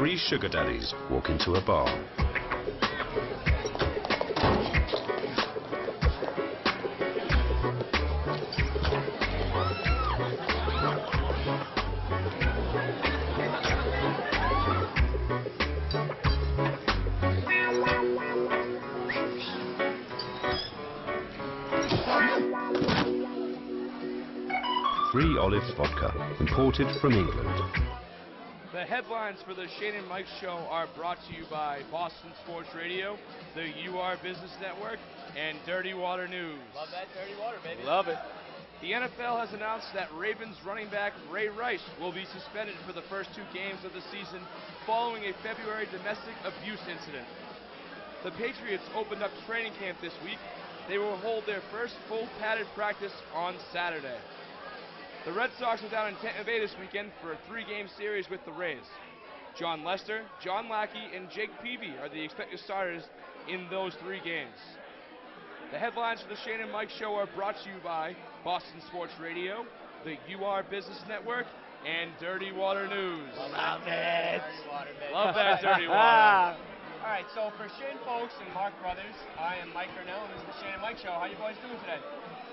three sugar daddies walk into a bar. Three Olives Vodka, imported from England. The headlines for the Shayne and Mike Show are brought to you by Boston Sports Radio, the UR Business Network, and Dirty Water News. Love that dirty water, baby. Love it. The NFL has announced that Ravens running back Ray Rice will be suspended for the first two games of the season following a February domestic abuse incident. The Patriots opened up training camp this week. They will hold their first full padded practice on Saturday. The Red Sox are down in Tampa Bay this weekend for a three-game series with the Rays. John Lester, John Lackey, and Jake Peavy are the expected starters in those three games. The headlines for the Shayne and Mike Show are brought to you by Boston Sports Radio, the UR Business Network, and Dirty Water News. Love it. Dirty water, baby. Love that dirty water. All right, so for Shayne Folks and Mark Brothers, I am Mike Cornell, and this is the Shayne and Mike Show. How you boys doing today?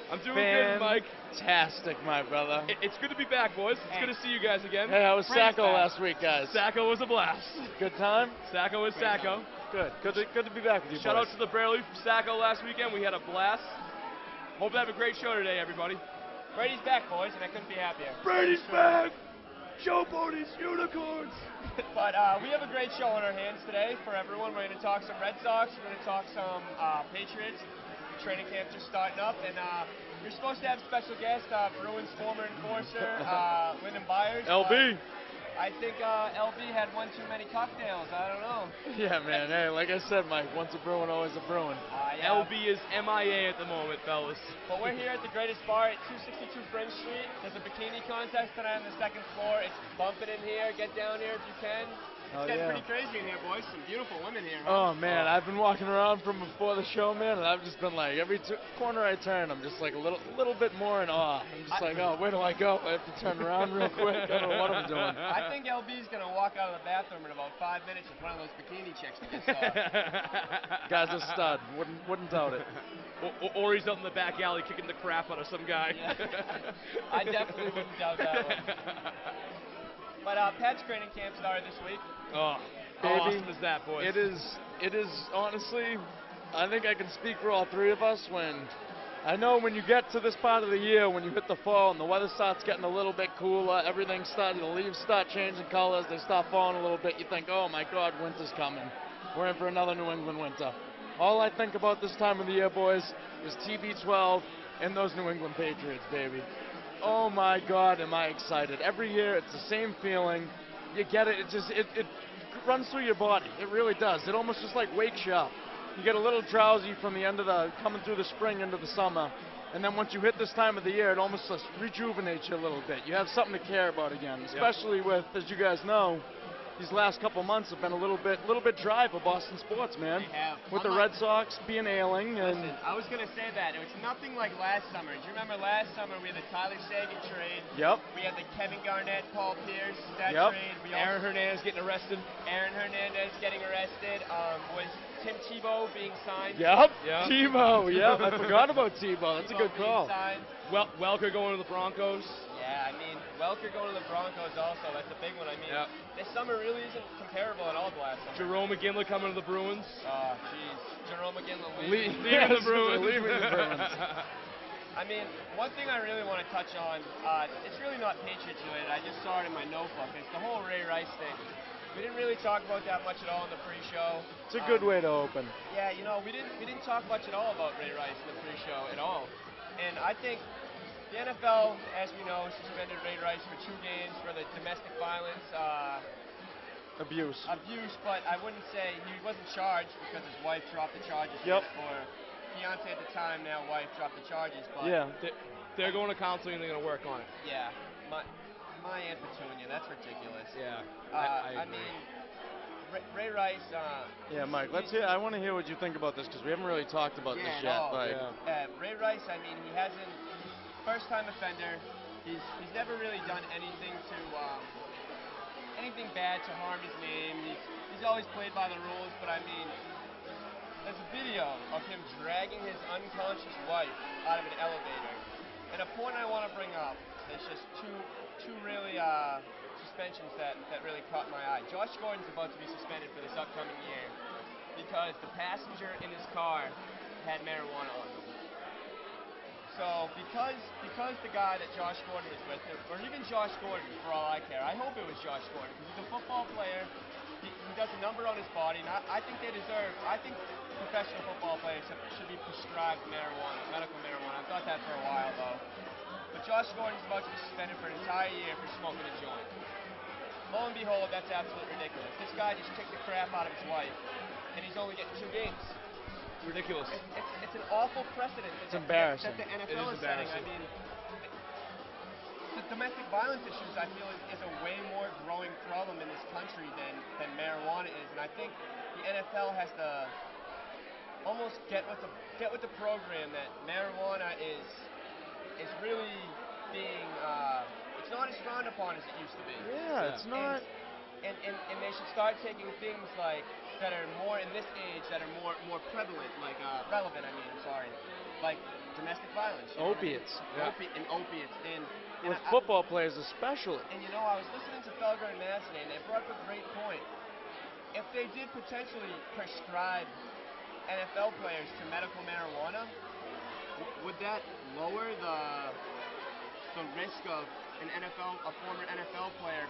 I'm doing good, Mike. Fantastic, my brother. It's good to be back, boys. It's good to see you guys again. Hey, how was Sacco last week, guys? Sacco was a blast. Good time? Sacco was Sacco. Good. Good to be back with you, Shout boys. out to the Braley from Sacco last weekend. We had a blast. Hope to have a great show today, everybody. Brady's back, boys, and I couldn't be happier. Brady's back! Showboaties, unicorns! But we have a great show on our hands today for everyone. We're going to talk some Red Sox. We're going to talk some Patriots. Training camp just starting up, and you're supposed to have special guest, Bruins former enforcer, Lyndon Byers. LB. I think LB had one too many cocktails. I don't know. Yeah, man. Hey, like I said, Mike, once a Bruin, always a Bruin. Yeah. LB is MIA at the moment, fellas. But we're here at the greatest bar at 262 French Street. There's a bikini contest tonight on the second floor. It's bumping in here. Get down here if you can. It's getting pretty crazy in here, boys. Some beautiful women here. Oh, Huh? man, I've been walking around from before the show, man, and I've just been like, every corner I turn, I'm just like a little bit more in awe. I'm just like, oh, where do I go? I have to turn around real quick. I don't know what I'm doing. I think LB's going to walk out of the bathroom in about 5 minutes with one of those bikini chicks we just saw. Guy's a stud. Wouldn't doubt it. Or he's out in the back alley kicking the crap out of some guy. Yeah. I definitely wouldn't doubt that one. But Pat's training camp started this week. Oh, how awesome is that, boys? It is honestly, I think I can speak for all three of us when you get to this part of the year, when you hit the fall and the weather starts getting a little bit cooler, the leaves start changing colors, they start falling a little bit, you think, oh my God, winter's coming. We're in for another New England winter. All I think about this time of the year, boys, is TB12 and those New England Patriots, baby. Oh my God, am I excited. Every year, it's the same feeling. You get it, it runs through your body. It really does. It almost just like wakes you up. You get a little drowsy from the end of coming through the spring into the summer. And then once you hit this time of the year, it almost just rejuvenates you a little bit. You have something to care about again, especially with, as you guys know, these last couple months have been a little bit dry for Boston sports, man. They have. With the Red Sox being ailing. And listen, I was going to say that. It was nothing like last summer. Do you remember last summer we had the Tyler Sagan trade? Yep. We had the Kevin Garnett, Paul Pierce, that trade. Aaron Hernandez getting arrested. Aaron Hernandez getting arrested. Was Tim Tebow being signed? Yep. Tebow. Yep. I forgot about Tebow. That's a good call. Welker going to the Broncos. Yeah, I mean, Welker going to the Broncos also. That's a big one. I mean, this summer really isn't comparable at all to last summer. Jerome McGinley coming to the Bruins. Oh, jeez. Jerome McGinley leaving the Bruins. Leaving the Bruins. I mean, one thing I really want to touch on, it's really not Patriots related. I just saw it in my notebook. It's the whole Ray Rice thing. We didn't really talk about that much at all in the pre-show. It's a good way to open. Yeah, you know, we didn't talk much at all about Ray Rice in the pre-show at all. And I think the NFL, as we know, suspended Ray Rice for 2 games for the domestic violence. Abuse, but I wouldn't say he wasn't charged because his wife dropped the charges. Or fiance at the time, now wife, dropped the charges. But they're going to counseling and they're going to work on it. Yeah, my Aunt Petunia, that's ridiculous. Yeah, I mean, Ray Rice. Yeah, Mike. I want to hear what you think about this because we haven't really talked about this yet. Ray Rice. I mean, he hasn't. First-time offender. He's never really done anything to anything bad to harm his name. He's always played by the rules, but I mean, there's a video of him dragging his unconscious wife out of an elevator. And a point I want to bring up, there's just two really suspensions that really caught my eye. Josh Gordon's about to be suspended for this upcoming year because the passenger in his car had marijuana on him. So because the guy that Josh Gordon was with, or even Josh Gordon for all I care, I hope it was Josh Gordon because he's a football player. He does a number on his body, and I think they deserve. I think professional football players should be prescribed marijuana, medical marijuana. I've thought that for a while though. But Josh Gordon's about to be suspended for an entire year for smoking a joint. Lo and behold, that's absolutely ridiculous. This guy just kicked the crap out of his wife, and he's only getting 2 games. Ridiculous. It's an awful precedent. It's embarrassing. That the NFL is setting. I mean, the domestic violence issues, I feel, is a way more growing problem in this country than marijuana is, and I think the NFL has to almost get with the program that marijuana is really being it's not as frowned upon as it used to be. Yeah, it's not. And they should start taking things like that are more in this age that are more prevalent, like relevant. I mean, I'm sorry, like domestic violence, Opiates. and opiates, and With football players especially. And you know, I was listening to Felger and Madsen, and they brought up a great point. If they did potentially prescribe NFL players to medical marijuana, would that lower the risk of a former NFL player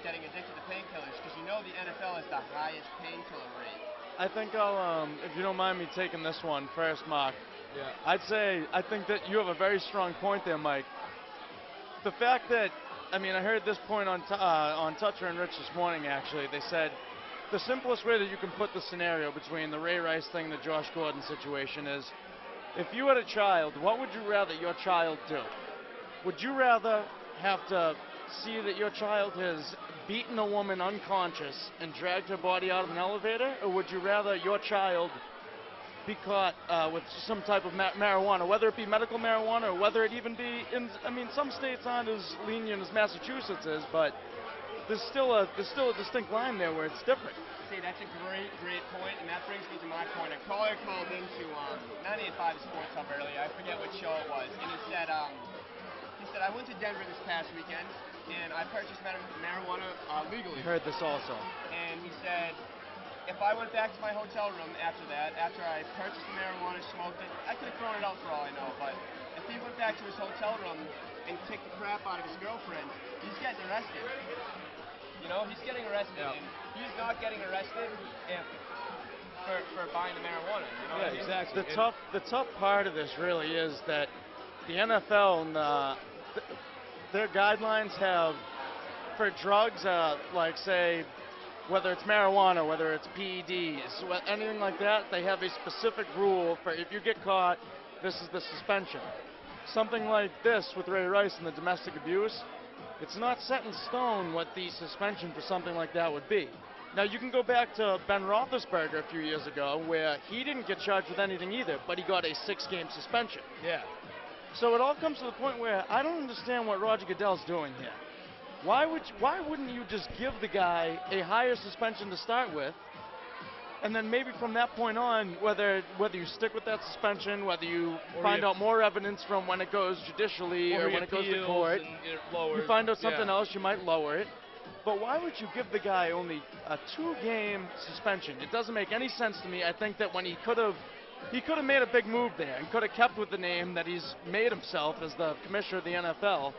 getting addicted to painkillers? Because you know the NFL has the highest painkiller rate. I think I'll, if you don't mind me taking this one first, Mark. Yeah. I think that you have a very strong point there, Mike. The fact that, I heard this point on Toucher and Rich this morning, actually. They said the simplest way that you can put the scenario between the Ray Rice thing and the Josh Gordon situation is, if you had a child, what would you rather your child do? Would you rather have to see that your child has beaten a woman unconscious and dragged her body out of an elevator, or would you rather your child be caught with some type of marijuana, whether it be medical marijuana or whether it even be in, some states aren't as lenient as Massachusetts is, but there's still a distinct line there where it's different. See, that's a great point, and that brings me to my point. A caller called into 98.5 Sports Hub earlier. I forget what show it was, and he said, I went to Denver this past weekend, and I purchased marijuana legally. Heard this also. And he said, if I went back to my hotel room after I purchased the marijuana, smoked it, I could have thrown it out for all I know, but if he went back to his hotel room and kicked the crap out of his girlfriend, he's getting arrested. You know, he's getting arrested, and he's not getting arrested for buying the marijuana. You know Yeah, exactly. The tough part of this really is that the NFL and their guidelines have, for drugs, like say, whether it's marijuana, whether it's PEDs, anything like that, they have a specific rule for if you get caught, this is the suspension. Something like this with Ray Rice and the domestic abuse, it's not set in stone what the suspension for something like that would be. Now, you can go back to Ben Roethlisberger a few years ago where he didn't get charged with anything either, but he got a 6-game suspension. Yeah. So it all comes to the point where I don't understand what Roger Goodell's doing here. Why wouldn't you just give the guy a higher suspension to start with, and then maybe from that point on, whether you stick with that suspension, whether you find out more evidence from when it goes judicially or when it goes to court, you find out something else, you might lower it. But why would you give the guy only a 2-game suspension? It doesn't make any sense to me. I think that when he could have made a big move there and could have kept with the name that he's made himself as the commissioner of the NFL,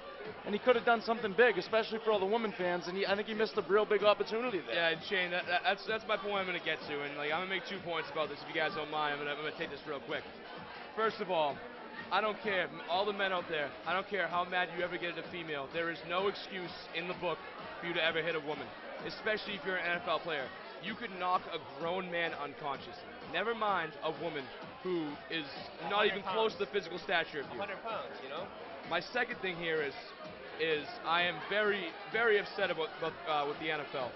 and he could have done something big, especially for all the women fans, and I think he missed a real big opportunity there. Yeah, and Shane, that's my point I'm going to get to, and I'm going to make 2 points about this, if you guys don't mind. I'm going to take this real quick. First of all, I don't care, all the men out there, I don't care how mad you ever get at a female, there is no excuse in the book for you to ever hit a woman, especially if you're an NFL player. You could knock a grown man unconscious. Never mind a woman who is not even close to the physical stature of you. 100 pounds, you know? My second thing here is I am very, very upset about with the NFL.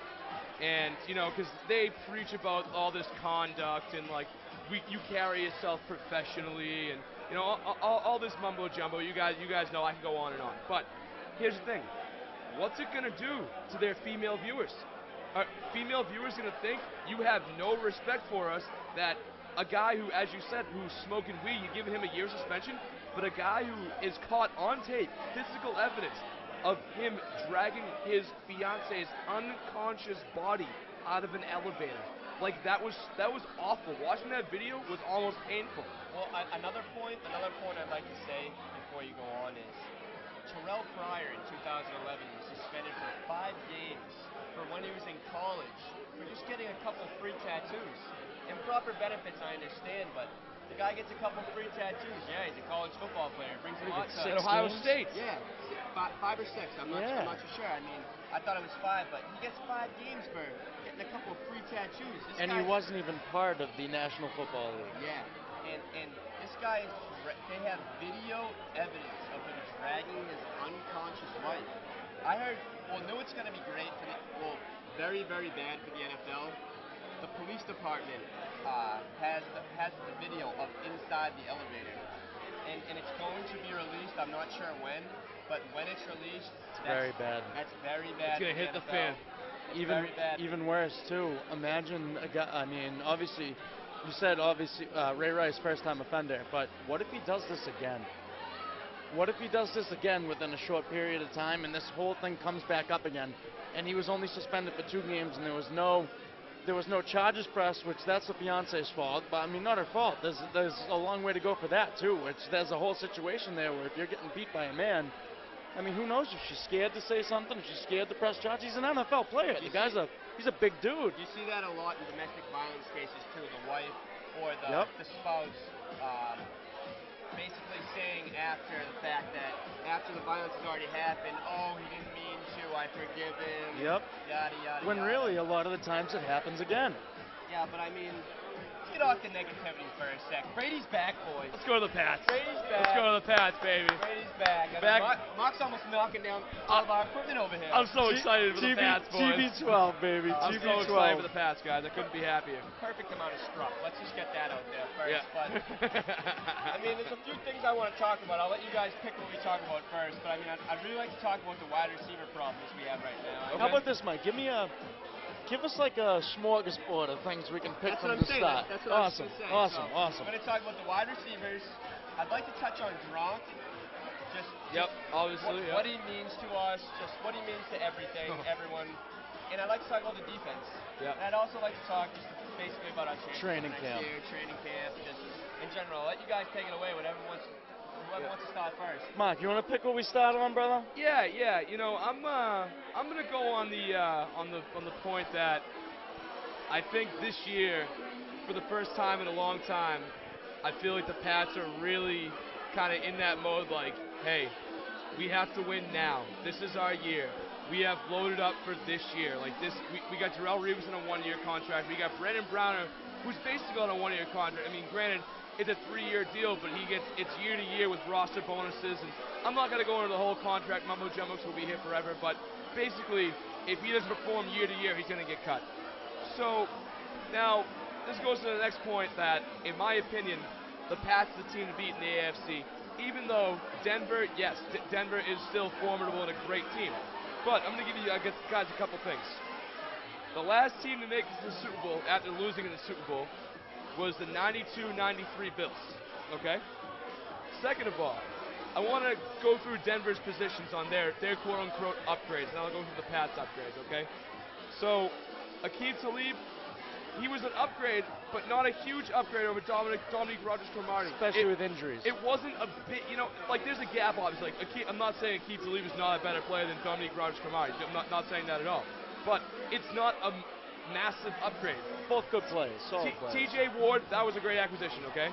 And, because they preach about all this conduct and, you carry yourself professionally and, all this mumbo-jumbo. You guys know I can go on and on. But here's the thing. what's it going to do to their female viewers? Are female viewers going to think you have no respect for us, that a guy who, as you said, who's smoking weed, you're giving him a year suspension, but a guy who is caught on tape, physical evidence of him dragging his fiance's unconscious body out of an elevator. Like, that was awful. Watching that video was almost painful. Well, another point I'd like to say before you go on is Terrell Pryor in 2011 was suspended for 5 games for when he was in college for just getting a couple free tattoos. Improper benefits, I understand, but the guy gets a couple free tattoos. Yeah, he's a college football player. Brings a lot to At Ohio State. Yeah, 5 or 6. I'm not too sure. I mean, I thought it was 5, but he gets 5 games for getting a couple of free tattoos. And he wasn't even part of the National Football League. Yeah, and this guy, they have video evidence of him dragging his unconscious wife. I heard, knew it's going to be great for very, very bad for the NFL. The police department has the video of inside the elevator, and it's going to be released. I'm not sure when, but when it's released, it's very bad. That's very bad. It's gonna hit the fan. Even worse too. Imagine a guy. I mean, obviously, you said Ray Rice first-time offender, but what if he does this again? What if he does this again within a short period of time, and this whole thing comes back up again, and he was only suspended for 2 games, and there was no charges pressed, which that's the fiance's fault, but I mean, not her fault. There's a long way to go for that too. There's a whole situation there where if you're getting beat by a man, I mean, who knows if she's scared to say something, if she's scared to press charges. He's an NFL player. The guy's he's a big dude. You see that a lot in domestic violence cases too. The wife or the spouse basically saying after the fact that after the violence has already happened, oh, he didn't mean to, I forgive him. Yep. Yada, yada, when yada. really, a lot of the times it happens again. Yeah, but I mean, let's get off the negativity for a sec. Brady's back, boys. Let's go to the Pats. Brady's back. Let's go to the Pats, baby. Brady's back. Mark's almost knocking down all of our equipment over here. I'm so excited for the Pats, boys. TB12, baby. I'm so excited for the Pats, guys. I couldn't be happier. Perfect amount of struck. Let's just get that out there first. Yeah. But I mean, there's a few things I want to talk about. I'll let you guys pick what we talk about first. But I mean, I'd really like to talk about the wide receiver problems we have right now. Okay. How about this, Mike? Give us like a smorgasbord of things we can pick from the start. That's what awesome, I was saying. awesome, So, awesome. I'm going to talk about the wide receivers. I'd like to touch on Gronk. Obviously. What he means to us, just what he means to everything, everyone. And I'd like to talk about the defense. Yeah. And I'd also like to talk just basically about our chances Training next camp. year, training camp, just in general. I'll let you guys take it away. Whoever wants to start first. Mark, you want to pick what we start on, brother? Yeah. You know, I'm gonna go on the point that I think this year, for the first time in a long time, I feel like the Pats are really kind of in that mode. Like, hey, we have to win now. This is our year. We have loaded up for this year. Like this, we got Darrelle Revis on a 1-year contract. We got Brandon Browner, who's basically on a 1-year contract. I mean, granted, it's a 3-year deal, but it's year to year with roster bonuses. And I'm not going to go into the whole contract mumbo jumbo, will be here forever. But basically, if he doesn't perform year to year, he's going to get cut. So now this goes to the next point that, in my opinion, the Pats are the team to beat in the AFC. Even though Denver, yes, Denver is still formidable and a great team. But I'm going to give you guys a couple things. The last team to make it to the Super Bowl after losing in the Super Bowl was the 92-93 Bills. Okay? Second of all, I want to go through Denver's positions on their quote-unquote upgrades, and I'll go through the Pats upgrades, okay? So, Aqib Talib, he was an upgrade, but not a huge upgrade over Dominique Rodgers-Cromartie. Especially with injuries. It wasn't a bit, like there's a gap, obviously. Like, I'm not saying Aqib Talib is not a better player than Dominique Rodgers-Cromartie. I'm not saying that at all. But it's not a massive upgrade. Both good plays, solid plays. TJ Ward, that was a great acquisition, okay?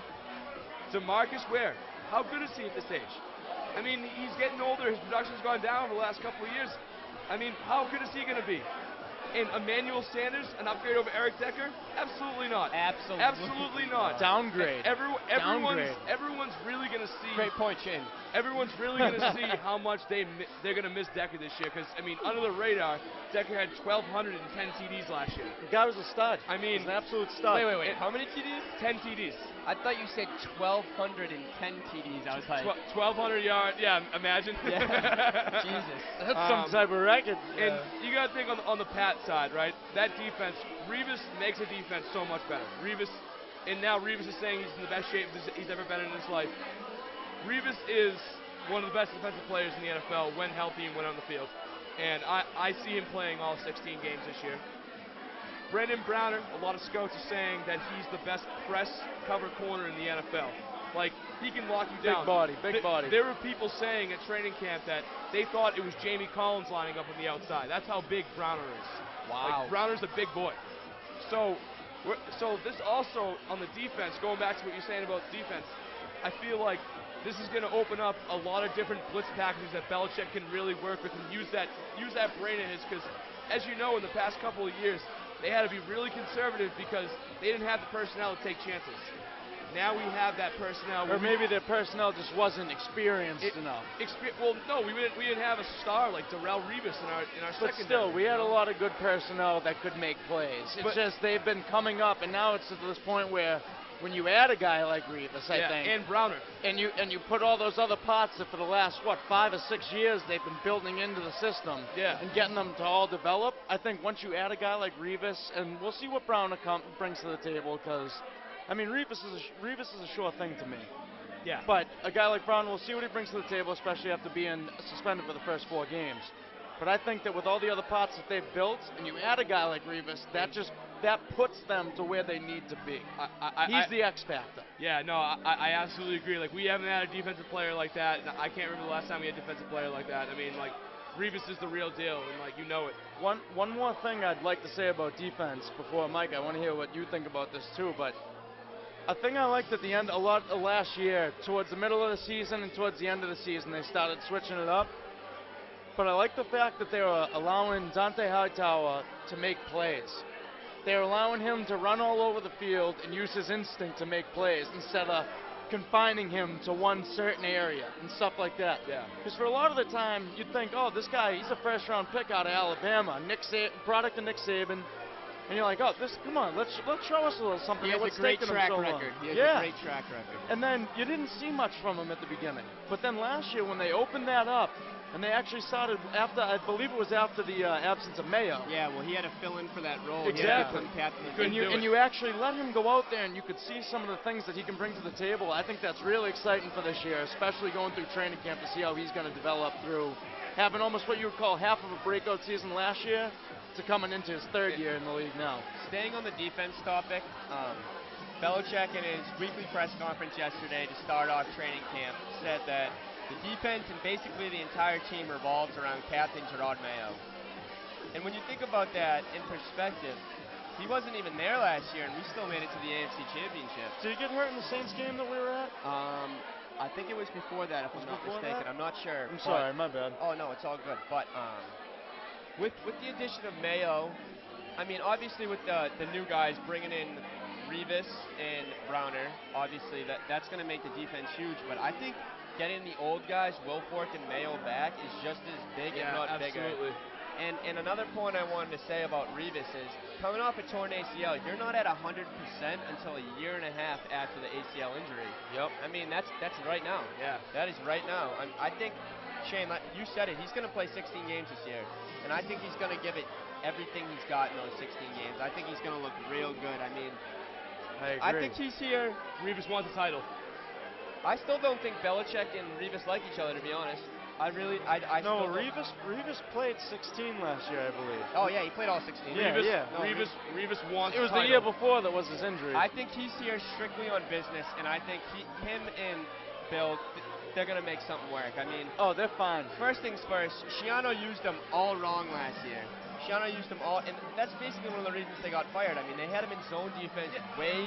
DeMarcus Ware, how good is he at this age? I mean, he's getting older. His production's gone down over the last couple of years. I mean, how good is he going to be? And Emmanuel Sanders, an upgrade over Eric Decker? Absolutely not. Absolutely not. Downgrade. Everyone's really going to see. Great point, Shayne. Everyone's really going to see how much they're going to miss Decker this year. Because, I mean, under the radar, Decker had 1,210 TDs last year. The guy was a stud. I mean, he was an absolute stud. Wait. How many TDs? 10 TDs. I thought you said 1,210 TDs. I was like, 1,200 yards. Yeah, imagine. Yeah. Jesus. That's some type of record. And you got to think on the Pat side, right? That defense, Revis makes a defense so much better. Now Revis is saying he's in the best shape he's ever been in his life. Revis is one of the best defensive players in the NFL when healthy and when on the field. And I see him playing all 16 games this year. Brandon Browner, a lot of scouts are saying that he's the best press cover corner in the NFL. Like, he can lock you down. Big body. There were people saying at training camp that they thought it was Jamie Collins lining up on the outside. That's how big Browner is. wow. Like, Browner's a big boy. So this also, on the defense, going back to what you're saying about defense, I feel like this is going to open up a lot of different blitz packages that Belichick can really work with and use that brain of his, because, as you know, in the past couple of years, they had to be really conservative because they didn't have the personnel to take chances. Now we have that personnel. Or maybe their personnel just wasn't experienced enough. Well, no, we didn't have a star like Darrelle Revis in our But secondary. still, we had a lot of good personnel that could make plays. It's just they've been coming up, and now it's to this point where when you add a guy like Revis, I think, and Browner, and you put all those other parts that for the last 5 or 6 years they've been building into the system, and getting them to all develop. I think once you add a guy like Revis, and we'll see what Browner brings to the table, because I mean Revis is a sure thing to me. Yeah. But a guy like Brown, we'll see what he brings to the table, especially after being suspended for the first 4 games. But I think that with all the other parts that they've built, and you add a guy like Revis, that puts them to where they need to be. He's the X factor. Yeah, no, I absolutely agree. Like, we haven't had a defensive player like that, and I can't remember the last time we had a defensive player like that. I mean, like, Revis is the real deal, and like, you know it. One more thing I'd like to say about defense before Mike. I want to hear what you think about this too, but a thing I liked at the end a lot of last year, towards the middle of the season and towards the end of the season, they started switching it up. But I like the fact that they were allowing Dante Hightower to make plays. They're allowing him to run all over the field and use his instinct to make plays instead of confining him to one certain area and stuff like that. Yeah. Because for a lot of the time, you'd think, oh, this guy, he's a first-round pick out of Alabama, product of Nick Saban. And you're like, oh, come on, let's show us a little something. He has a great track record. He has a great track record. And then you didn't see much from him at the beginning. But then last year when they opened that up, and they actually started after, I believe it was after the absence of Mayo. Yeah, well, he had to fill in for that role. Exactly. And you actually let him go out there, and you could see some of the things that he can bring to the table. I think that's really exciting for this year, especially going through training camp to see how he's going to develop through having almost what you would call half of a breakout season last year to coming into his 3rd year in the league now. Staying on the defense topic, Belichick in his weekly press conference yesterday to start off training camp said that the defense and basically the entire team revolves around Captain Gerard Mayo. And when you think about that in perspective, he wasn't even there last year, and we still made it to the AFC Championship. Did he get hurt in the Saints game that we were at? I think it was before that, if I'm not mistaken. I'm not sure. I'm sorry, my bad. Oh, no, it's all good. But with the addition of Mayo, I mean, obviously with the new guys bringing in Revis and Browner, obviously that's going to make the defense huge. But I think getting the old guys, Wilfork and Mayo, back is just as big, if not absolutely. bigger. And another point I wanted to say about Revis is, coming off a torn ACL, you're not at 100% until a year and a half after the ACL injury. Yep. I mean, that's right now. Yeah. That is right now. I think, Shayne, like you said it, he's going to play 16 games this year. And I think he's going to give it everything he's got in those 16 games. I think he's going to look real good. I mean, I think he's here. Revis wants a title. I still don't think Belichick and Revis like each other, to be honest. No, Revis played 16 last year, I believe. Oh, yeah, he played all 16. Revis wants It was the year before that was his injury. I think he's here strictly on business, and I think him and Bill, they're gonna make something work. I mean, Oh, they're fine. first things first, Shiano used them all wrong last year. Shiano used them all, and that's basically one of the reasons they got fired. I mean, they had him in zone defense way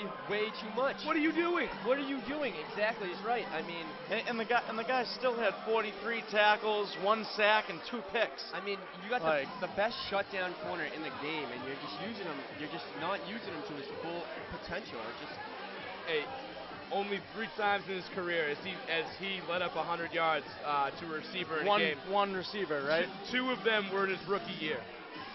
too much. What are you doing? What are you doing? Exactly, he's right. I mean, And the guy still had 43 tackles, 1 sack, and 2 picks. I mean, you got Like- the best shutdown corner in the game, and you're just using him. You're just not using him to his full potential. It's just Hey, only 3 times in his career as he led up 100 yards to a receiver in a game. One receiver, right? 2 of them were in his rookie year.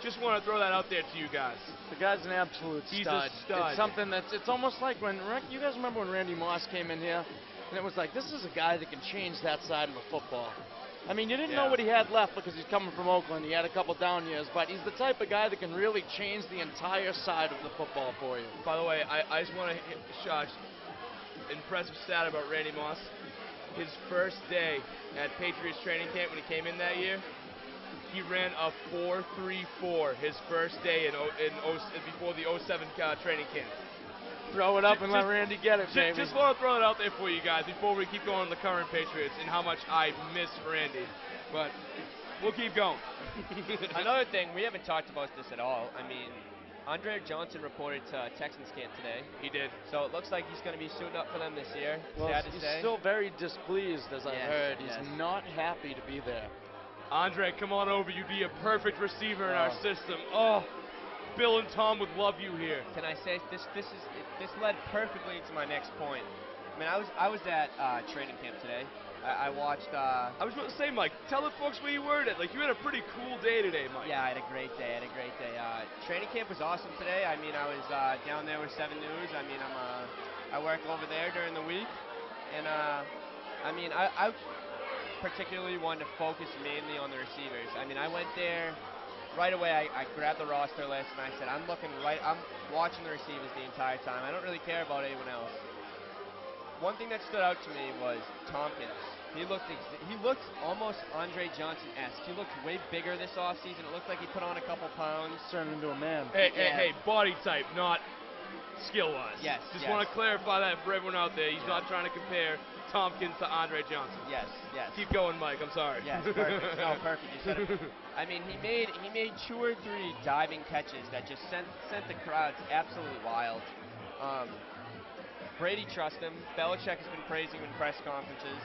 Just want to throw that out there to you guys. The guy's an absolute He's stud. a stud. It's something it's almost like when, you guys remember when Randy Moss came in here? And it was like, this is a guy that can change that side of the football. I mean, you didn't know Yeah. what he had left because he's coming from Oakland. He had a couple down years, but he's the type of guy that can really change the entire side of the football for you. By the way, I just want to impressive stat about Randy Moss. His first day at Patriots training camp when he came in that year, he ran a 4.34 his first day before the 07 training camp. Throw it up and let Just- Randy get it, baby. Just want to throw it out there for you guys before we keep going on the current Patriots and how much I miss Randy. But we'll keep going. another thing. We haven't talked about this at all. I mean, Andre Johnson reported to Texans camp today, He did. so it looks like he's going to be suiting up for them this year. Well, Sad to he's say. still very displeased, as I Yes, heard. He's yes. not happy to be there. Andre, come on over. You'd be a perfect receiver in our Oh. system. Oh, Bill and Tom would love you here. Can I say this led perfectly into my next point. I mean, I was at training camp today. I watched. I was about to say, Mike, tell the folks where you were at. Like, you had a pretty cool day today, Mike. Yeah, I had a great day. Training camp was awesome today. I mean, I was down there with 7 News. I mean, I work over there during the week, and I mean, I particularly wanted to focus mainly on the receivers. I mean, I went there right away. I grabbed the roster list and I said, I'm watching the receivers the entire time. I don't really care about anyone else. One thing that stood out to me was Tompkins. He looked almost Andre Johnson-esque. He looked way bigger this offseason. It looked like he put on a couple pounds. Turned into a man. Hey, body type, not skill-wise. Yes, Just yes. want to clarify that for everyone out there. He's not trying to compare Tompkins to Andre Johnson. Yes. Keep going, Mike. I'm sorry. Yes, perfect. No, perfect. You said it. I mean, he made 2 or 3 diving catches that just sent the crowds absolutely wild. Brady trusts him. Belichick has been praising him in press conferences.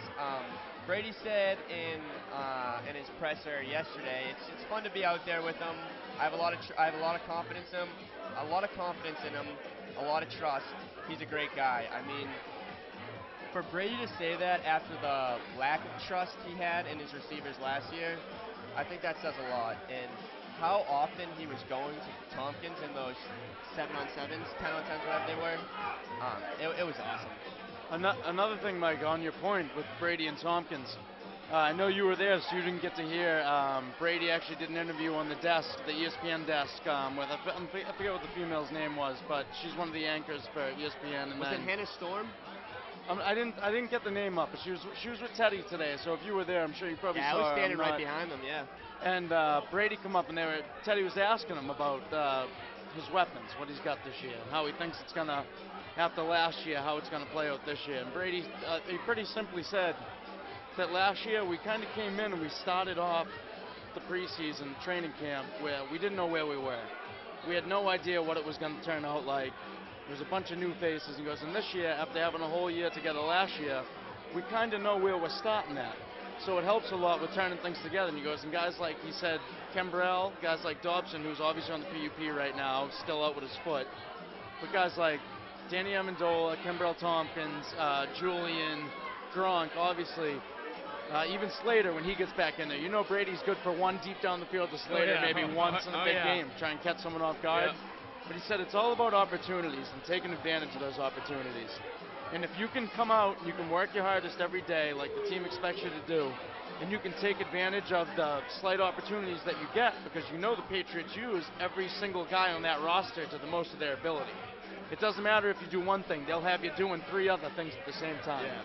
Brady said in his presser yesterday, it's fun to be out there with him. I have a lot of confidence in him. A lot of trust. He's a great guy. I mean, for Brady to say that after the lack of trust he had in his receivers last year, I think that says a lot. And how often he was going to Tompkins in those 7-on-7s, 10-on-10s, whatever they were, it was awesome. Another thing, Mike, on your point with Brady and Tompkins, I know you were there, so you didn't get to hear. Brady actually did an interview on the desk, the ESPN desk, with I forget what the female's name was, but she's one of the anchors for ESPN. And Was then, it Hannah Storm? I didn't get the name up, but she was with Teddy today. So if you were there, I'm sure you probably Yeah, I saw was her. standing right behind them, yeah. And Brady come up, and Teddy was asking him about his weapons, what he's got this year, and how he thinks it's gonna, after last year, how it's gonna play out this year. And Brady, he pretty simply said that last year we kind of came in and we started off the preseason training camp where we didn't know where we were. We had no idea what it was going to turn out like. There's a bunch of new faces. He goes, and this year, after having a whole year together last year, we kind of know where we're starting at. So it helps a lot with turning things together. And he goes, and guys like, he said, Kimbrell, guys like Dobson, who's obviously on the PUP right now, still out with his foot. But guys like Danny Amendola, Kimbrell Tompkins, Julian, Gronk, obviously, even Slater when he gets back in there. You know Brady's good for one deep down the field to Slater, maybe once in a big game, try and catch someone off guard. Yeah. But he said it's all about opportunities and taking advantage of those opportunities. And if you can come out and you can work your hardest every day like the team expects you to do, and you can take advantage of the slight opportunities that you get, because you know the Patriots use every single guy on that roster to the most of their ability. It doesn't matter if you do one thing, they'll have you doing 3 other things at the same time. Yeah.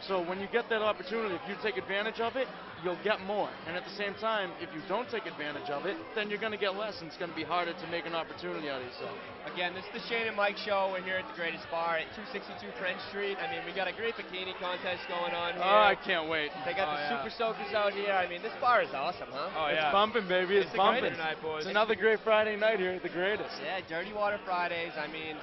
So when you get that opportunity, if you take advantage of it, you'll get more. And at the same time, if you don't take advantage of it, then you're going to get less, and it's going to be harder to make an opportunity out of yourself. Again, this is the Shayne and Mike Show. We're here at the Greatest Bar at 262 French Street. I mean, we got a great bikini contest going on here. Oh, I can't wait. They got the Super Soakers out here. I mean, this bar is awesome, huh? Oh, It's yeah. bumping, baby. It's a bumping. great night, boys. It's another great Friday night here at the Greatest. Yeah, Dirty Water Fridays. I mean,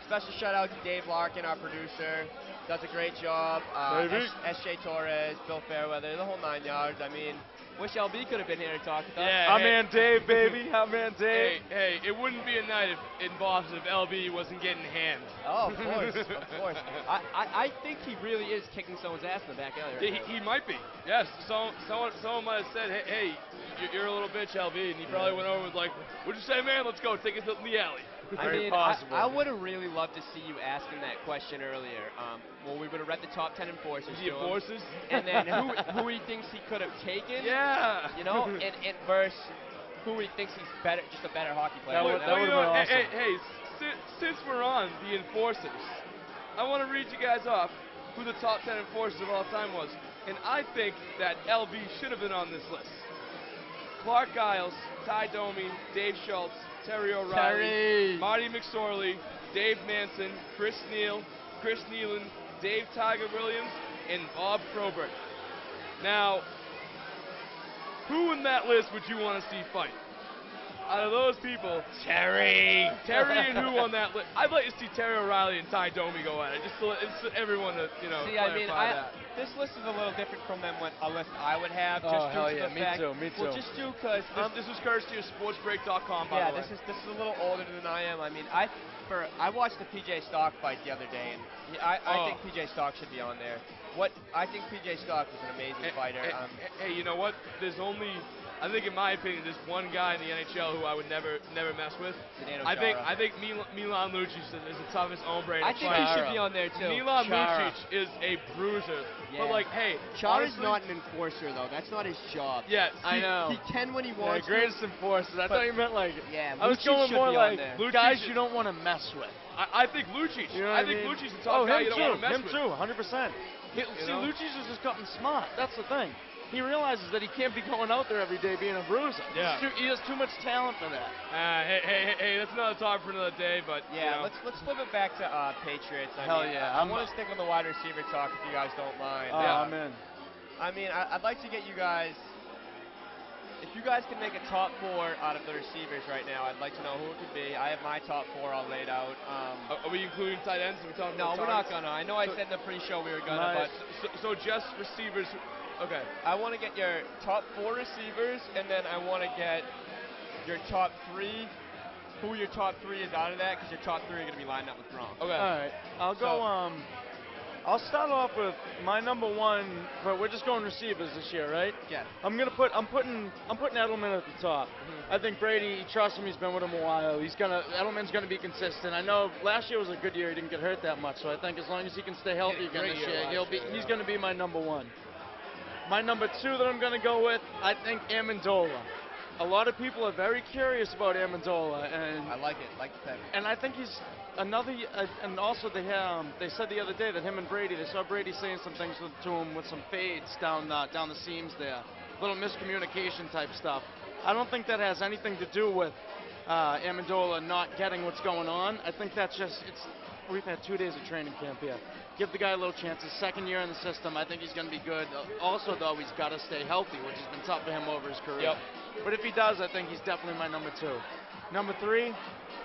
special shout out to Dave Larkin, our producer. Does a great job. S.J. Torres, Bill Fairweather, the whole 9 yards. I mean, wish LB could have been here to talk with us. Yeah, Our man Dave, baby. Our man Dave. Hey, it wouldn't be a night in Boston if LB wasn't getting hammed. Oh, of course, of course. I think he really is kicking someone's ass in the back alley right now. He might be. Yes. Someone might have said, hey, you're a little bitch, LB, and he probably went over and was like, what'd you say, man? Let's go. Take us to the alley. I mean, I would have really loved to see you ask him that question earlier. Well, we would have read the top 10 enforcers. The enforcers? And then who he thinks he could have taken. Yeah. You know, and versus who he thinks he's better, just a better hockey player. That would have been awesome. Hey, since we're on the enforcers, I want to read you guys off who the top 10 enforcers of all time was. And I think that LB should have been on this list. Clark Giles, Ty Domi, Dave Schultz, Terry O'Reilly, Marty McSorley, Dave Manson, Chris Neal, Chris Nealon, Dave Tiger Williams, and Bob Probert. Now, who in that list would you want to see fight? Out of those people, Terry and who on that list? I'd like to see Terry O'Reilly and Ty Domi go at it, just to let everyone to, See, I mean, that. this list is a little different from a list I would have. Oh, Just hell due to yeah, the me fact, too, me too. Well, just due because This was courtesy of sportsbreak.com, by the way. this is a little older than I am. I mean, I watched the PJ Stock fight the other day, and I think PJ Stock should be on there. I think PJ Stock was an amazing fighter. Hey, you know what? I think, in my opinion, there's one guy in the NHL who I would never mess with. I think Milan Lucic is the toughest hombre. I think he should be on there too. Milan Lucic is a bruiser. Yeah. But hey, Chara's honestly, not an enforcer though. That's not his job. Yeah, I know. He can when he Yeah, wants. greatest enforcers. I thought you meant like. Yeah, I was Lucic going should more be on like there. guys you don't want to mess with. I think Lucic. You know I what think mean? Lucic's the top guy you don't want to mess him with. too, 100%. See, know? Lucic has just gotten smart. That's the thing. He realizes that he can't be going out there every day being a bruiser. Yeah. He has too much talent for that. Hey, that's another talk for another day. But Yeah, let's flip it back to Patriots. Hell yeah. I want to stick on the wide receiver talk if you guys don't mind. Oh, man. I mean, I'd like to get you guys. If you guys can make a top 4 out of the receivers right now, I'd like to know who it could be. I have my top 4 all laid out. are we including tight ends? Are we talking No, about we're not targets? gonna. I know I said in the pre-show we were gonna, but So just receivers. Okay. I want to get your top 4 receivers, and then I want to get your top 3. Who your top 3 is out of that? Because your top 3 are gonna be lined up with Gronk. Okay. All right. I'll go. I'll start off with my number 1. But we're just going receivers this year, right? Yeah. I'm putting Edelman at the top. I think Brady, trust him, he's been with him a while. Edelman's gonna be consistent. I know last year was a good year. He didn't get hurt that much, so I think as long as he can stay healthy again this year, he's gonna be my number 1. My number 2 that I'm gonna go with, I think Amendola. A lot of people are very curious about Amendola, and I like it. Like the pick. and I think he's another. And also they said the other day that him and Brady, they saw Brady saying some things to him with some fades down the seams there, little miscommunication type stuff. I don't think that has anything to do with Amendola not getting what's going on. I think that's just we've had 2 days of training camp here. Give the guy a little chance. His second year in the system, I think he's going to be good. Also, though, he's got to stay healthy, which has been tough for him over his career. Yep. But if he does, I think he's definitely my number 2. Number 3,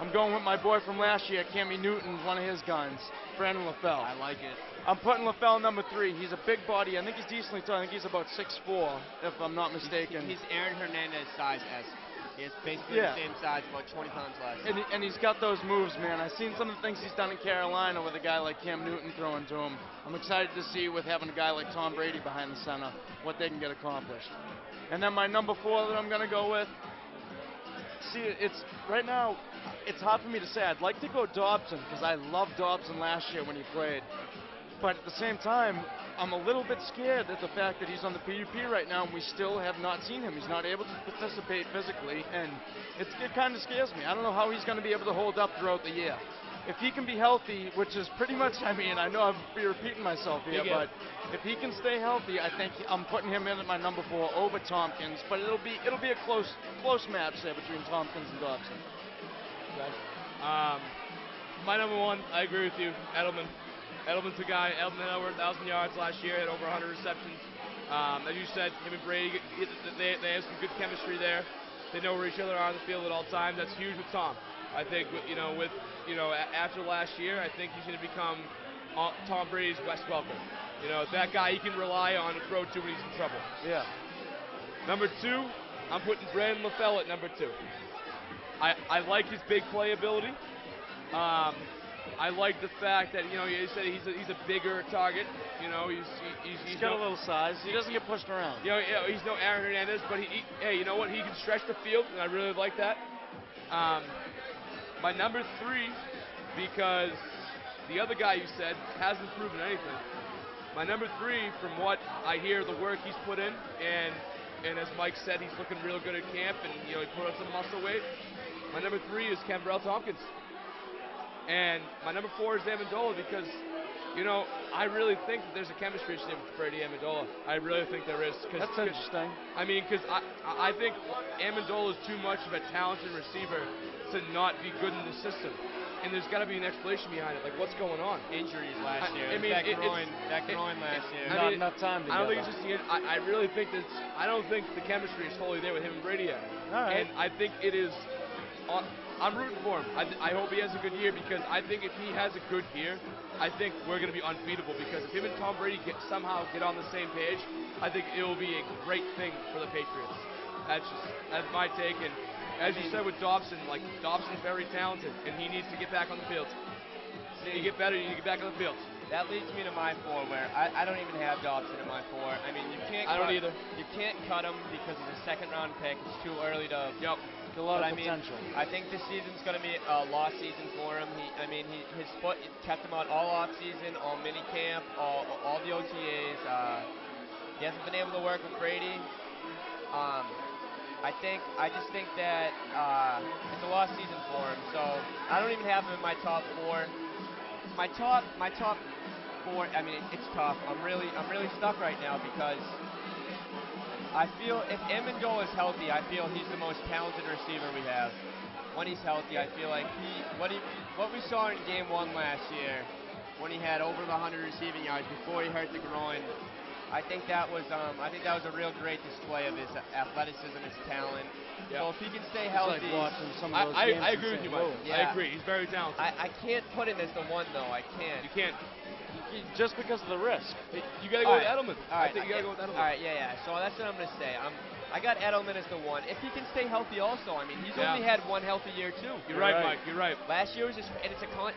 I'm going with my boy from last year, Cammy Newton, one of his guns, Brandon LaFell. I like it. I'm putting LaFell number 3. He's a big body. I think he's decently tall. I think he's about 6'4", if I'm not mistaken. He's Aaron Hernandez size-esque. He's basically the same size, about 20 pounds less. And he's got those moves, man. I've seen some of the things he's done in Carolina with a guy like Cam Newton throwing to him. I'm excited to see with having a guy like Tom Brady behind the center, what they can get accomplished. And then my number 4 that I'm going to go with, see, right now, it's hard for me to say. I'd like to go Dobson because I loved Dobson last year when he played. But at the same time, I'm a little bit scared at the fact that he's on the PUP right now and we still have not seen him. He's not able to participate physically, and it kind of scares me. I don't know how he's going to be able to hold up throughout the year. if he can be healthy, which is pretty much, I mean, I know I'll be repeating myself here, but if he can stay healthy, I think I'm putting him in at my number 4 over Tompkins. But it'll be a close match there between Tompkins and Dobson. Okay. My number 1, I agree with you, Edelman. Edelman's a guy. Edelman had over 1,000 yards last year, had over 100 receptions. As you said, him and Brady, they have some good chemistry there. They know where each other are on the field at all times. That's huge with Tom. I think, after last year, I think he's going to become Tom Brady's Wes Welker. That guy he can rely on to throw to when he's in trouble. Yeah. Number 2, I'm putting Brandon LaFell at number 2. I like his big playability. I like the fact that he said he's a bigger target. He's got a little size. He doesn't get pushed around. He's no Aaron Hernandez, but hey, you know what? He can stretch the field, and I really like that. My number 3, because the other guy you said hasn't proven anything. My number 3, from what I hear, the work he's put in, and as Mike said, he's looking real good at camp, and he put on some muscle weight. My number 3 is Kenbrell Tompkins. And my number 4 is Amendola because, I really think that there's a chemistry between Brady and Amendola. I really think there is. That's interesting. I mean, because I think Amendola is too much of a talented receiver to not be good in the system. And there's got to be an explanation behind it. Like, what's going on? Injuries last year. I mean, that groin last year. Not enough time together. I don't think it's just I really think that I don't think the chemistry is totally there with him and Brady yet. All right. And I think it is. I'm rooting for him. I hope he has a good year because I think if he has a good year, I think we're going to be unbeatable because if him and Tom Brady somehow get on the same page, I think it will be a great thing for the Patriots. That's my take. And as you said with Dobson, Dobson's very talented and he needs to get back on the field. You get better, you need to get back on the field. That leads me to my 4, where I don't even have Dobson in my 4. I mean, you can't. I don't either. You can't cut him because he's a second-round pick. It's too early to. Yep. A lot of potential. I think this season's going to be a lost season for him. His foot kept him out all off season, all mini camp, all the OTAs. He hasn't been able to work with Brady. I just think that it's a lost season for him. So I don't even have him in my top 4. My top 4. I mean, it's tough. I'm really stuck right now because I feel if Amendola is healthy, I feel he's the most talented receiver we have. When he's healthy, I feel like what we saw in Game 1 last year, when he had over the 100 receiving yards before he hurt the groin, I think that was a real great display of his athleticism, his talent. Yep. So if he can stay healthy, it's like watching some of those games I agree with you, Mike. Yeah. I agree. He's very talented. I can't put him as the 1 though. I can't. You can't. Just because of the risk. You gotta go with Edelman. All right, I think you gotta go with Edelman. All right, yeah. So that's what I'm gonna say. I got Edelman as the 1. If he can stay healthy, also, I mean, he's only had 1 healthy year too. You're right, Mike. You're right. Last year was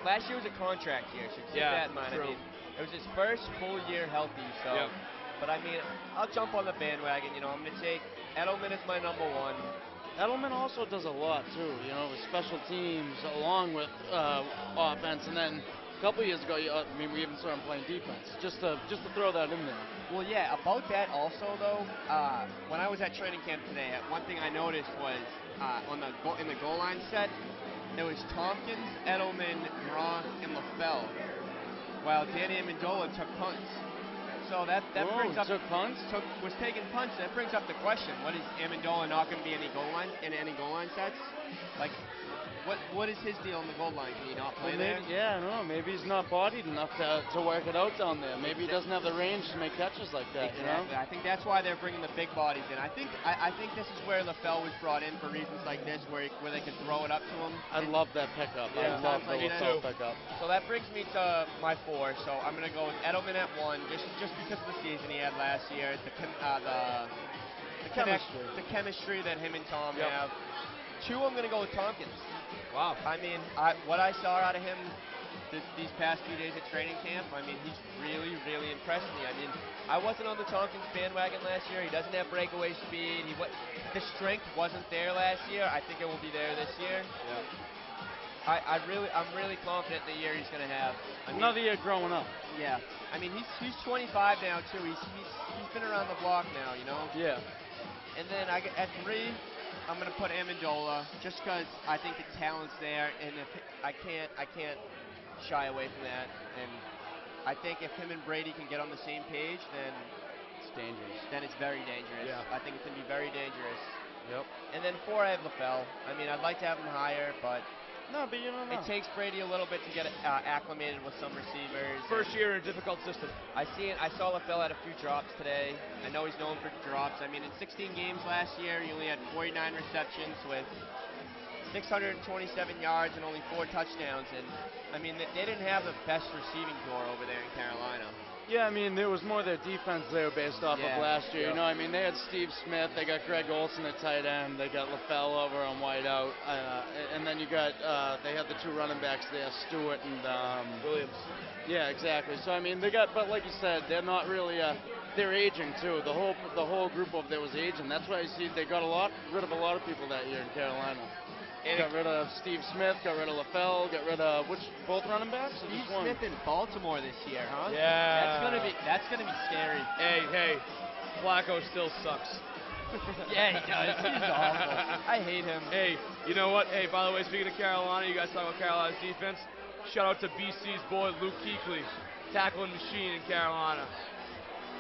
last year was a contract year. So keep that in mind. True. I mean, it was his first full year healthy. So, but I mean, I'll jump on the bandwagon. I'm gonna take Edelman as my number 1. Edelman also does a lot too, with special teams along with offense, and then a couple years ago, we even saw him playing defense. Just to throw that in there. Well, yeah. About that also though, when I was at training camp today, one thing I noticed was in the goal line set, it was Tompkins, Edelman, Gronk, and LaFell, while Danny Amendola took punts. So that brings up was taking punts. That brings up the question: what is Amendola not going to be in any goal line sets? Like, what is his deal on the goal line? Can he not play there? Yeah, I don't know. Maybe he's not bodied enough to work it out down there. Maybe he doesn't have the range to make catches like that. Exactly. I think that's why they're bringing the big bodies in. I think this is where LaFell was brought in for reasons like this, where they could throw it up to him. I love that pickup. Yeah, I love the like LaFell pickup. So that brings me to my 4. So I'm gonna go with Edelman at 1, just because of the season he had last year, the chemistry that him and Tom have. 2, I'm gonna go with Tompkins. Wow. I mean, what I saw out of him these past few days at training camp, I mean, he's really, really impressed me. I mean, I wasn't on the Tompkins bandwagon last year. He doesn't have breakaway speed. The strength wasn't there last year. I think it will be there this year. Yeah. I'm really confident the year he's going to have. Another year growing up. Yeah. I mean, he's 25 now too. He's been around the block now, Yeah. And then at 3, I'm gonna put Amendola just because I think the talent's there, and if I can't shy away from that. And I think if him and Brady can get on the same page, then It's dangerous. it's very dangerous. Yeah. I think it's gonna be very dangerous. Yep. And then 4, I have LaFell. I mean, I'd like to have him higher, but No, but you don't know. it takes Brady a little bit to get acclimated with some receivers. First year in a difficult system. I saw LaFell had a few drops today. I know he's known for drops. I mean, in 16 games last year, he only had 49 receptions with 627 yards and only 4 touchdowns. And I mean, they didn't have the best receiving core over there in Carolina. Yeah, I mean, it was more their defense they were based off Yeah. of last year. Yeah. You know, I mean, they had Steve Smith, they got Greg Olsen at tight end, they got LaFell over on wideout, and then you got, they had the 2 running backs there, Stewart and, Williams. yeah, exactly. So, I mean, they got, but like you said, they're not really, they're aging too. The whole group over there was aging. That's why you see they got rid of a lot of people that year in Carolina. Got rid of Steve Smith, got rid of LaFell, got rid of both running backs? Or Steve just one? Smith in Baltimore this year, huh? Yeah. That's gonna be scary. Hey, Flacco still sucks. Yeah, he does. He's awful. I hate him. Hey, you know what? Hey, by the way, speaking of Carolina, you guys talk about Carolina's defense. Shout out to BC's boy, Luke Kuechly, tackling machine in Carolina.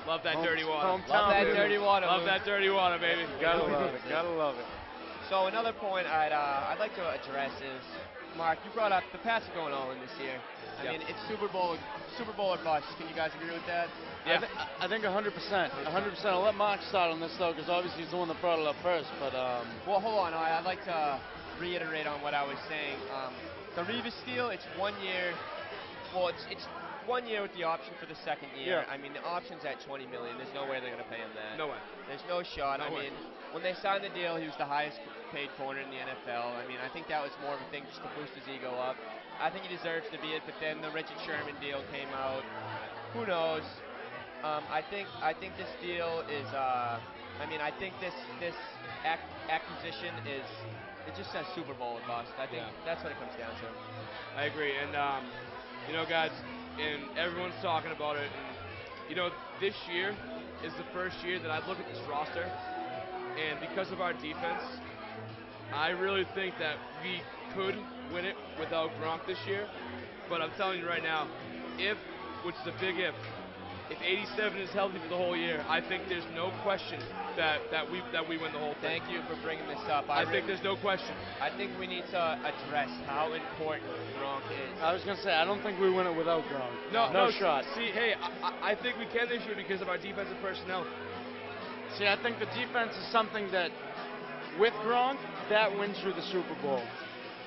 Love that dirty water. Love that dirty water. Love Luke. that dirty water, baby. Gotta love it, gotta love it. So another point I'd like to address is, Mark, you brought up the Pats are going all in this year. I mean, it's Super Bowl or bust. Can you guys agree with that? Yeah. I think 100%. 100%. I'll let Mark start on this though, because obviously he's the one that brought it up first. But Well, hold on. I'd like to reiterate on what I was saying. The Revis deal, it's 1 year. Well, it's 1 year with the option for the second year. Yeah. I mean, the option's at $20 million. There's no way they're going to pay him that. No way. There's no shot. No I way. mean, when they signed the deal, he was the highest paid corner in the NFL. I mean, I think that was more of a thing just to boost his ego up. I think he deserves to be it, but then the Richard Sherman deal came out. Who knows? I think this deal is. I mean, I think this acquisition is. It just says Super Bowl or bust. I think that's what it comes down to. I agree. And, you know, guys, and everyone's talking about it. And, you know, this year is the first year that I look at this roster, and because of our defense, I really think that we could win it without Gronk this year. But I'm telling you right now, which is a big if 87 is healthy for the whole year, I think there's no question that we win the whole thing. Thank you for bringing this up. I think there's no question. I think we need to address how important Gronk is. I was gonna say I don't think we win it without Gronk. No shot. See, hey, I think we can this year because of our defensive personnel. See, I think the defense is something that, with Gronk, that wins you the Super Bowl.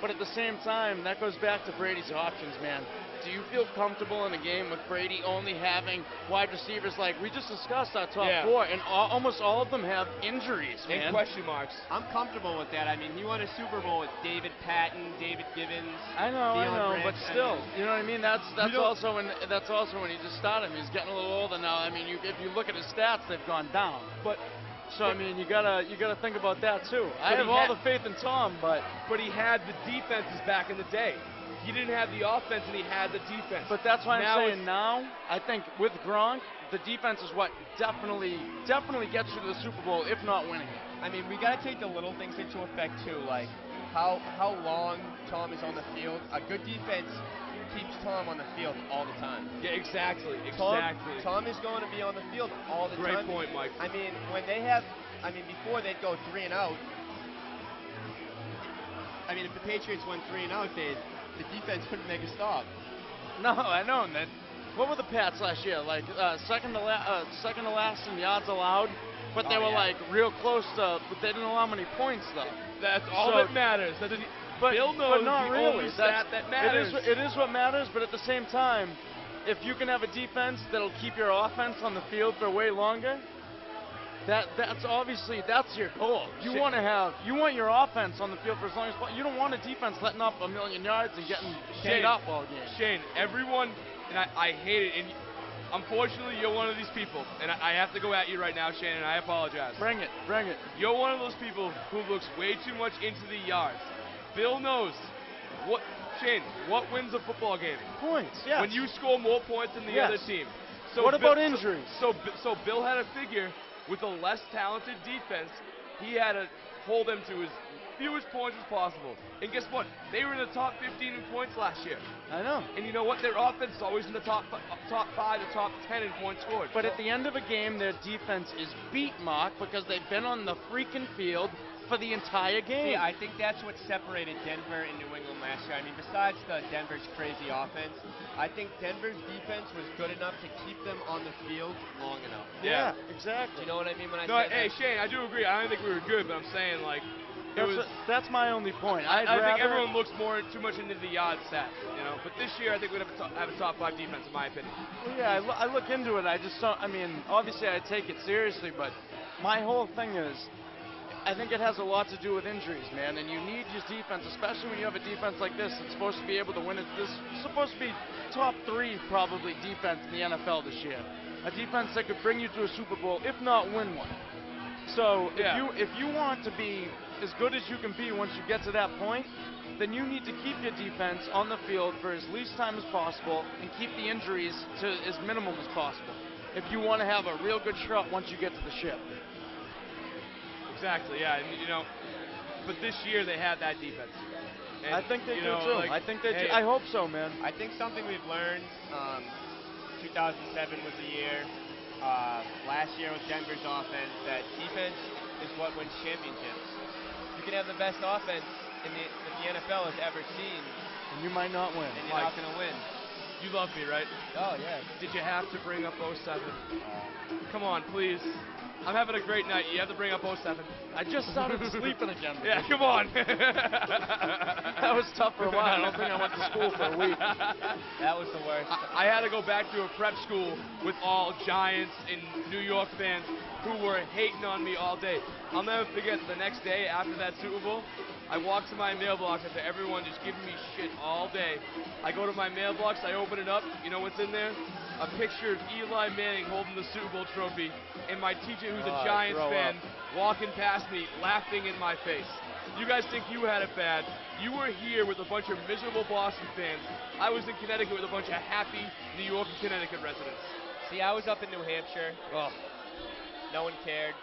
But at the same time, that goes back to Brady's options, man. Do you feel comfortable in a game with Brady only having wide receivers like we just discussed our top 4, and almost all of them have injuries, man? And question marks. I'm comfortable with that. I mean, he won a Super Bowl with David Patton, David Givens. I know, Deion but Branch. still, I mean, you know what I mean? That's also when he just started. He's getting a little older now. I mean, if you look at his stats, they've gone down. So I mean, you gotta think about that too. I have all the faith in Tom, but he had the defenses back in the day. He didn't have the offense, and he had the defense. But that's why I'm saying now, I think with Gronk, the defense is what definitely gets you to the Super Bowl, if not winning it. I mean, we got to take the little things into effect too, like how long Tom is on the field. A good defense keeps Tom on the field all the time. Yeah, exactly. Tom is going to be on the field all the Great time. point, Mike. I mean, before they'd go 3 and out. I mean, if the Patriots went 3 and out, the defense couldn't make a stop. No, I know. And then, what were the Pats last year? Like second to last in yards allowed, but they were like real close to. But they didn't allow many points though. That's all that matters. Bill knows but not the really. only stat that matters. It is what matters. But at the same time, if you can have a defense that'll keep your offense on the field for way longer, that's obviously your goal. You want your offense on the field for as long as possible. You don't want a defense letting up 1,000,000 yards and getting beat up all game. Shayne, everyone, and I hate it, and unfortunately you're one of these people, and I have to go at you right now, Shayne, and I apologize. Bring it. You're one of those people who looks way too much into the yards. Bill knows Shayne, what wins a football game? Points, yes. When you score more points than the other team. So what about injuries? So Bill had a figure with a less talented defense. He had a hold them to as fewest points as possible. And guess what? They were in the top 15 in points last year. I know. And you know what? Their offense is always in the top 5 to top 10 in points scored. But at the end of a game, their defense is beat, Mark, because they've been on the freaking field for the entire game. See, I think that's what separated Denver and New England last year. I mean, besides Denver's crazy offense, I think Denver's defense was good enough to keep them on the field long enough. Yeah, exactly. You know what I mean when I No, say hey, that? Shayne, I do agree. I don't think we were good, but I'm saying, like, That's my only point. I think everyone looks too much into the yard stats, you know. But this year, I think we'd have a top 5 defense, in my opinion. Well, yeah, I look into it. I just don't. I mean, obviously, I take it seriously, but my whole thing is, I think it has a lot to do with injuries, man. And you need your defense, especially when you have a defense like this. It's supposed to be able to win. This is supposed to be top 3 probably defense in the NFL this year. A defense that could bring you to a Super Bowl, if not win one. So if you want to be as good as you can be once you get to that point, then you need to keep your defense on the field for as least time as possible and keep the injuries to as minimum as possible if you want to have a real good shot once you get to the ship. Exactly, yeah. And, you know, but this year they had that defense. And, I think they do know, too. like, I think they hey, do. I hope so, man. I think something we've learned, 2007 was the year, last year with Denver's offense, that defense is what wins championships. You can have the best offense that the NFL has ever seen, And you might not win. and you're not going to win. You love me, right? Oh, yeah. Did you have to bring up 07? Come on, please. I'm having a great night. You have to bring up 07. I just started sleeping again. Yeah, come on. That was tough for a while. I don't think I went to school for a week. That was the worst. I had to go back to a prep school with all Giants and New York fans who were hating on me all day. I'll never forget the next day after that Super Bowl, I walked to my mailbox after everyone just giving me shit all day. I go to my mailbox, I open it up, you know what's in there? A picture of Eli Manning holding the Super Bowl trophy, and my teacher, who's a Giants fan, walking past me, laughing in my face. You guys think you had it bad. You were here with a bunch of miserable Boston fans. I was in Connecticut with a bunch of happy New York and Connecticut residents. See, I was up in New Hampshire. Oh. No one cared.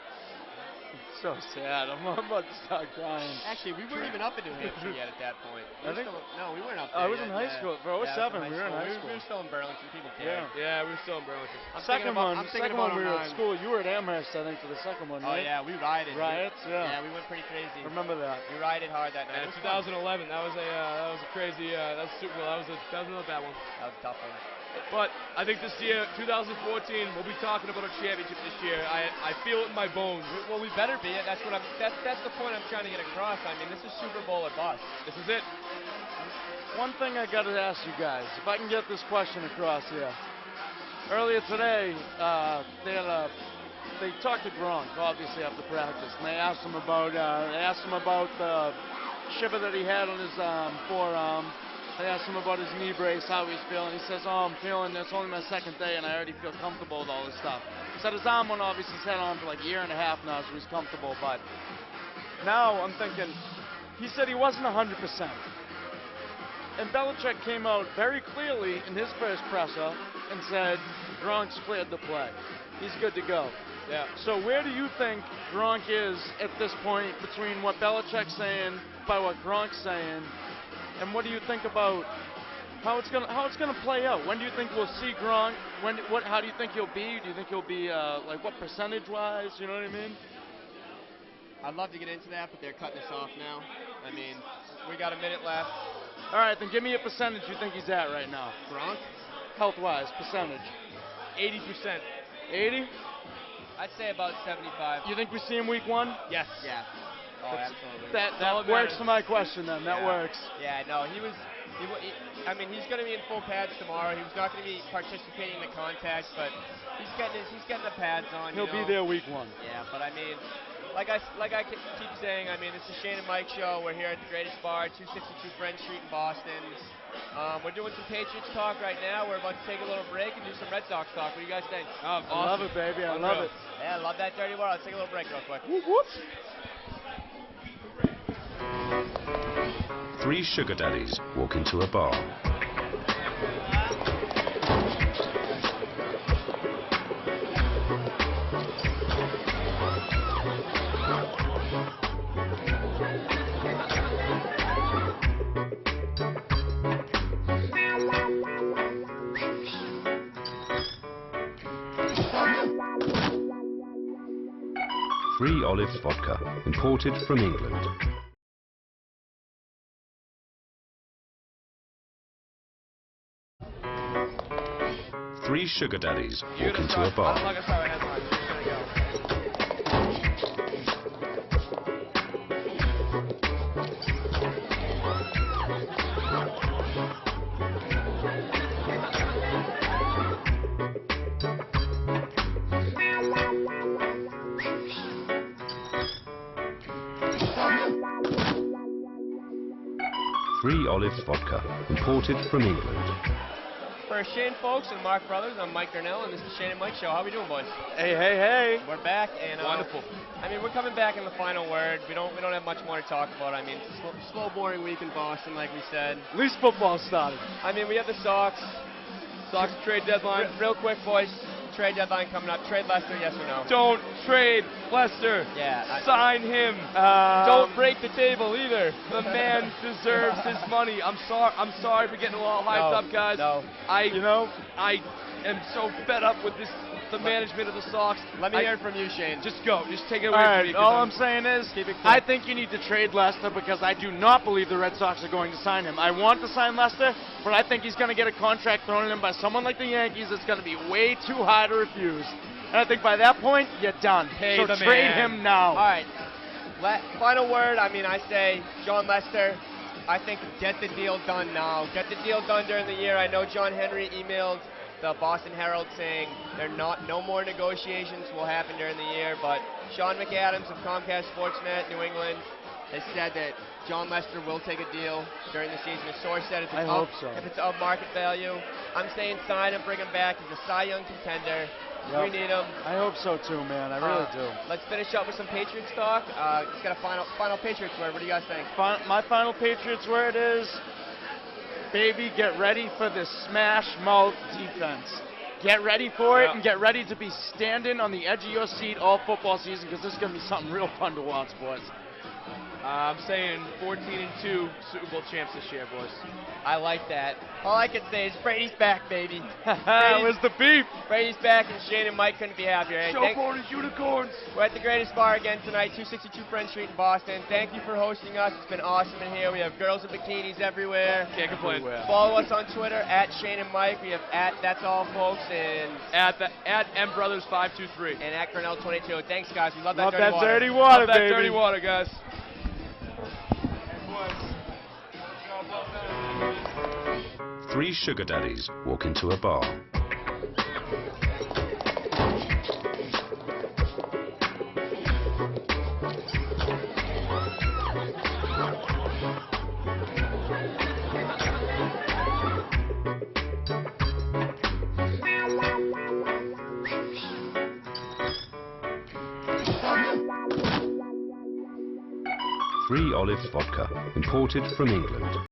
So sad. I'm about to start crying. Actually, we weren't even up in New Hampshire yet at that point. No, we weren't up there. I was in high school. For 07, we were in high We school. were still in Burlington. People cared. Yeah, we were still in Burlington. Second one we were 09. at school. You were at Amherst, I think, for the second one, Oh, right? yeah, we rioted. Riots, yeah. Yeah, we went pretty crazy. I remember that. We rioted hard that night. And It was fun. 2011, that was a crazy, that was Super Bowl. That was another bad one. That was a tough one. But I think this year, 2014, we'll be talking about a championship this year. I feel it in my bones. Well, we better be. That's the point I'm trying to get across. I mean, this is Super Bowl or bust. This is it. One thing I got to ask you guys, if I can get this question across here. Earlier today, they talked to Gronk, obviously, after practice, and they asked him about the shiver that he had on his forearm. They asked him about his knee brace, how he's feeling. He says, I'm feeling, it's only my second day, and I already feel comfortable with all this stuff. He said his arm one obviously he's had on for like a year and a half now, so he's comfortable, but now I'm thinking, he said he wasn't 100%. And Belichick came out very clearly in his first presser and said, Gronk's cleared to play. He's good to go. Yeah. So where do you think Gronk is at this point between what Belichick's saying by what Gronk's saying? And what do you think about how it's gonna play out? When do you think we'll see Gronk? How do you think he'll be? Do you think he'll be like what percentage-wise? You know what I mean? I'd love to get into that, but they're cutting us off now. I mean, we got a minute left. All right, then give me a percentage you think he's at right now. Gronk? Health-wise, percentage. 80%. 80? I'd say about 75. You think we see him week 1? Yes. Yeah. Oh, absolutely. That all that works matters. for my question then. That Yeah. works. Yeah, no, I mean, he's going to be in full pads tomorrow. He was not going to be participating in the contest, but he's getting the pads on. He'll be there week 1. Yeah, but I mean, like I keep saying, I mean, it's the Shayne and Mike show. We're here at the greatest bar, 262 French Street in Boston. We're doing some Patriots talk right now. We're about to take a little break and do some Red Sox talk. What do you guys think? Oh, I love it, baby. I love it. Yeah, I love that dirty word. Let's take a little break real quick. Whoop, whoop. 3 sugar daddies walk into a bar. 3 Olives Vodka, imported from England. 3 Sugar Daddies walk into a bar. I'm not gonna start my headline. You're just gonna go. 3 Olives Vodka, imported from England. For Shayne folks and Mark Brothers, I'm Mike Darnell, and this is Shayne and Mike Show. How we doing, boys? Hey, hey, hey. We're back, and Wonderful. I mean, we're coming back in the final word. We don't have much more to talk about. I mean, it's a slow, boring week in Boston, like we said. At least football started. I mean, we have the Sox. Sox trade deadline. Real quick, boys. Trade deadline coming up. Trade Lester, yes or no? Don't trade Lester. Yeah. Sign him. Don't break the table either. The man deserves his money. I'm sorry for getting a little hyped up, guys. No. I am so fed up with the management of the Sox. Let me hear it from you, Shayne. Just go. Just take it All away right, from me. 'Cause all I'm saying is, Keep it quick. I think you need to trade Lester because I do not believe the Red Sox are going to sign him. I want to sign Lester, but I think he's going to get a contract thrown at him by someone like the Yankees that's going to be way too high to refuse. And I think by that point, you're done. Pay so the trade man. him now. All right. Final word. I mean, I say John Lester. I think get the deal done now. Get the deal done during the year. I know John Henry emailed the Boston Herald saying no more negotiations will happen during the year, but Sean McAdams of Comcast Sportsnet New England has said that John Lester will take a deal during the season. His source said I hope so. if it's of market value. I'm saying sign him, bring him back. He's a Cy Young contender. Yep. We need him. I hope so too, man. I really do. Let's finish up with some Patriots talk. It's got a final Patriots word. What do you guys think? My final Patriots word is, baby, get ready for the smash mouth defense. Get ready for it and get ready to be standing on the edge of your seat all football season because this is going to be something real fun to watch, boys. I'm saying 14-2 Super Bowl champs this year, boys. I like that. All I can say is Brady's back, baby. Where's the beef? Brady's back, and Shayne and Mike couldn't be happier. Hey, Bonus unicorns. we're at the greatest bar again tonight, 262 Front Street in Boston. Thank you for hosting us. It's been awesome in here. We have girls in bikinis everywhere. Can't complain. Follow us on Twitter at Shayne and Mike. We have at That's All Folks and At mbrothers523. and at Grinnell22. Thanks, guys. We love that Love dirty that water. dirty water, Love that baby. dirty water, guys. 3 Sugar Daddies walk into a bar. Three Olives Vodka, imported from England.